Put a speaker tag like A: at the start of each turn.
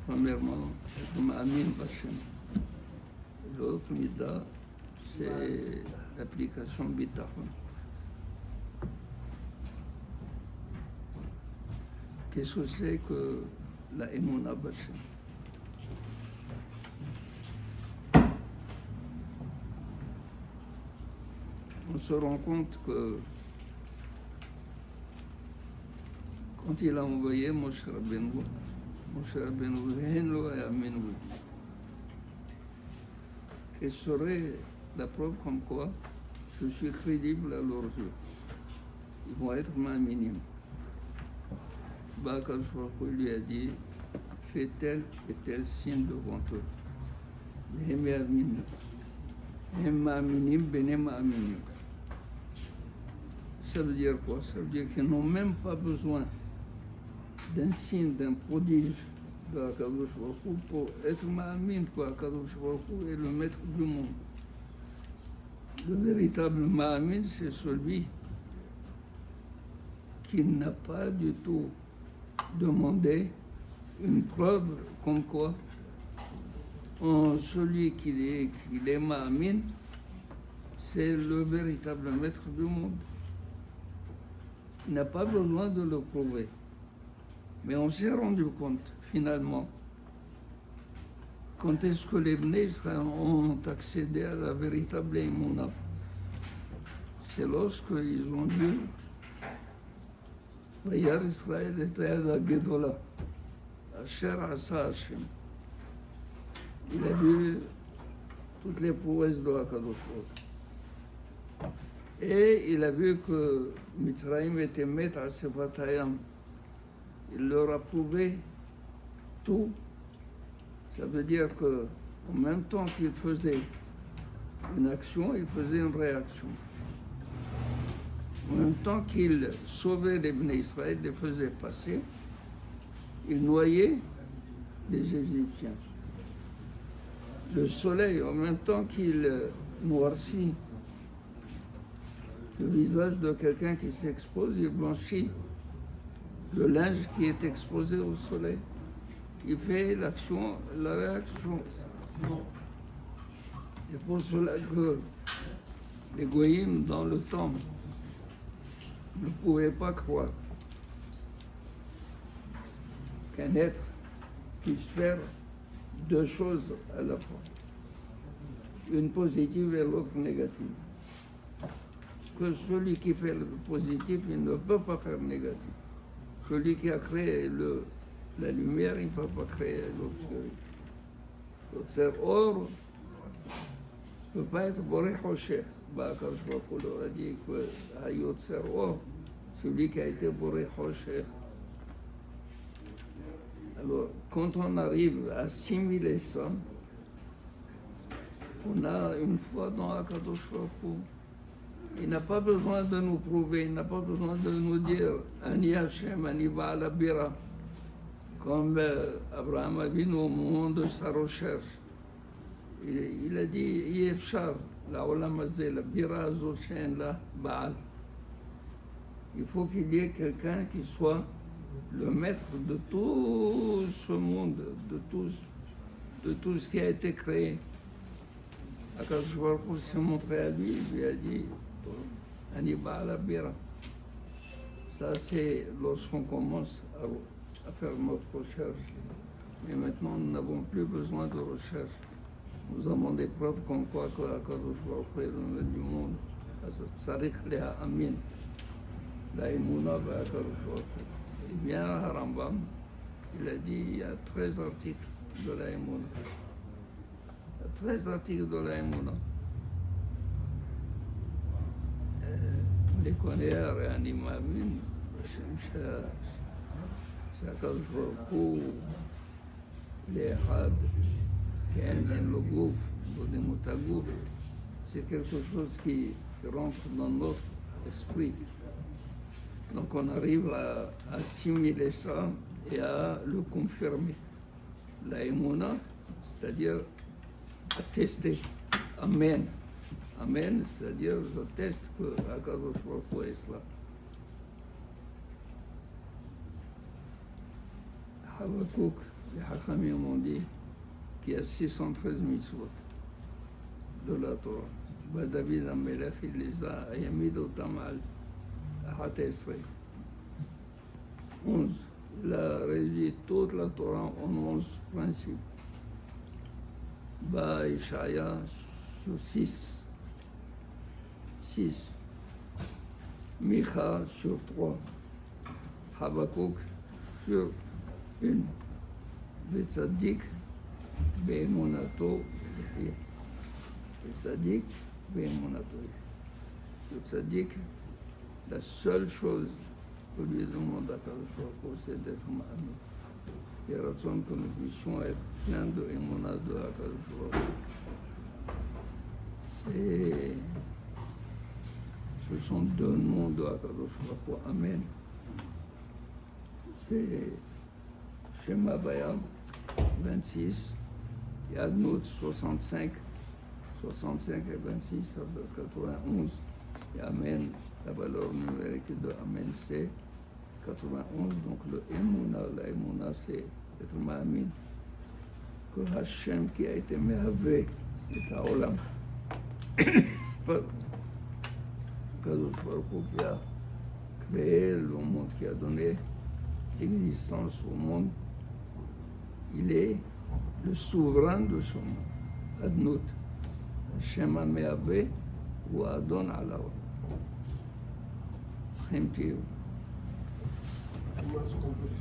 A: premièrement, être Ma'amin Bachem. L'autre Mida, c'est l'application Bitachon. Qu'est-ce que c'est que la Emouna Bachem? On se rend compte que quand il a envoyé Moshe Rabbeinu, V'hen et Amenu, quelle serait la preuve comme quoi je suis crédible à leurs yeux? Ils vont être ma'aminim. Akadosh Baruch Hu lui a dit, fais tel et tel signe devant eux. V'hem ya'aminu. V'hem ma'aminim, b'nei ma'aminim. Ça veut dire quoi? Ça veut dire qu'ils n'ont même pas besoin d'un signe, d'un prodige de Akadosh Baruch Hu pour être ma'amin, quoi. Akadosh Baruch Hu est le maître du monde. Le véritable ma'amin, c'est celui qui n'a pas du tout demandé une preuve comme quoi en celui qui est ma'amin, c'est le véritable maître du monde. Il n'a pas besoin de le prouver. Mais on s'est rendu compte, finalement, quand est-ce que les Bnei Israël ont accédé à la véritable Emouna? C'est lorsqu'ils ont dit Vayar Israël et Yada Gedola, Asher Asa Hashem. Il a vu toutes les prouesses de Akadosh Baruch Hu. Et il a vu que Mitzrayim était maître à Sefatayam. Il leur a prouvé tout. Ça veut dire qu'en même temps qu'il faisait une action, il faisait une réaction. En même temps qu'il sauvait les Bnei Israël, les faisait passer, il noyait les Égyptiens. Le soleil, en même temps qu'il noircit le visage de quelqu'un qui s'expose, il blanchit le linge qui est exposé au soleil. Il fait l'action, la réaction. C'est pour cela que les goyim, dans le temps, ne pouvaient pas croire qu'un être puisse faire deux choses à la fois, une positive et l'autre négative. Que celui qui fait le positif, il ne peut pas faire le négatif. Celui qui a créé la lumière, il ne peut pas créer l'obscurité. L'Otser Or ne peut pas être Boré Hosher. Akadosh Baruch Hu leur a dit que Yotser Or, celui qui a été Boré Hosher. Alors, quand on arrive à assimiler ça, on a une foi dans Akadosh Baruch Hu. Il n'a pas besoin de nous prouver, il n'a pas besoin de nous dire Ani Hashem, Ani Baal Abira, comme Abraham Avinu au moment de sa recherche. Il a dit Yefshar, la Olam Hazeh, la Bira Azot She'en la Baal. Il faut qu'il y ait quelqu'un qui soit le maître de tout ce monde, de tout ce qui a été créé. Akadosh Baruch Hu s'est montré à lui, il lui a dit Ani Baal Abira. Ça, c'est lorsqu'on commence à faire notre recherche. Mais maintenant, nous n'avons plus besoin de recherche. Nous avons des preuves comme quoi que Akadosh Baruch Hu est le maître du monde. Tzarich leha amin. La Emouna va Akadosh Baruch Hu. Et bien, Rambam, il a dit il y a 13 articles de la Emouna. Il y a 13 articles de la Emouna. Les connaît, Réani Mamin, שהקדוש ברוך הוא לאחד, אין לו גוף, בודדים הגוף, c'est quelque chose qui rentre dans notre esprit. Donc on arrive à assimiler ça et à le confirmer. La Emouna, c'est-à-dire à tester. Amen. Amen, c'est-à-dire je teste que Akadosh Baruch Hu est là. Habakkuk les Hachamim ont dit qu'il y a 613 mitzvot de la Torah. David Amelech, il les a mis autant mal à 11. Il a réduit toute la Torah en 11 principes. Ishaïa sur 6. Micha sur 3. Habakkuk sur 1. Betzadik, Be'emonato, Betzadik, Be'emonato. Le Tzadik, la seule chose que lui demande à Kadosh, c'est d'être Ma'amim. Il y a raison que nous puissions être pleins de Emunah de Kadosh. Ce sont deux noms de Kadosh. Amen. C'est Shema Bayam 26, Yadnout 65 et 26, ça fait 91. Et Amen, la valeur numérique de Amen, c'est 91. Donc le Emouna, la Emouna, c'est être Ma'amin. Que Hachem qui a été Mehavé, est à Olam. Kadosh Baruch Hu qui a créé le monde, qui a donné existence au monde, il est le souverain de ce monde. Adnout. Hashem Mehavé ou Adon Alaolam. Same to you.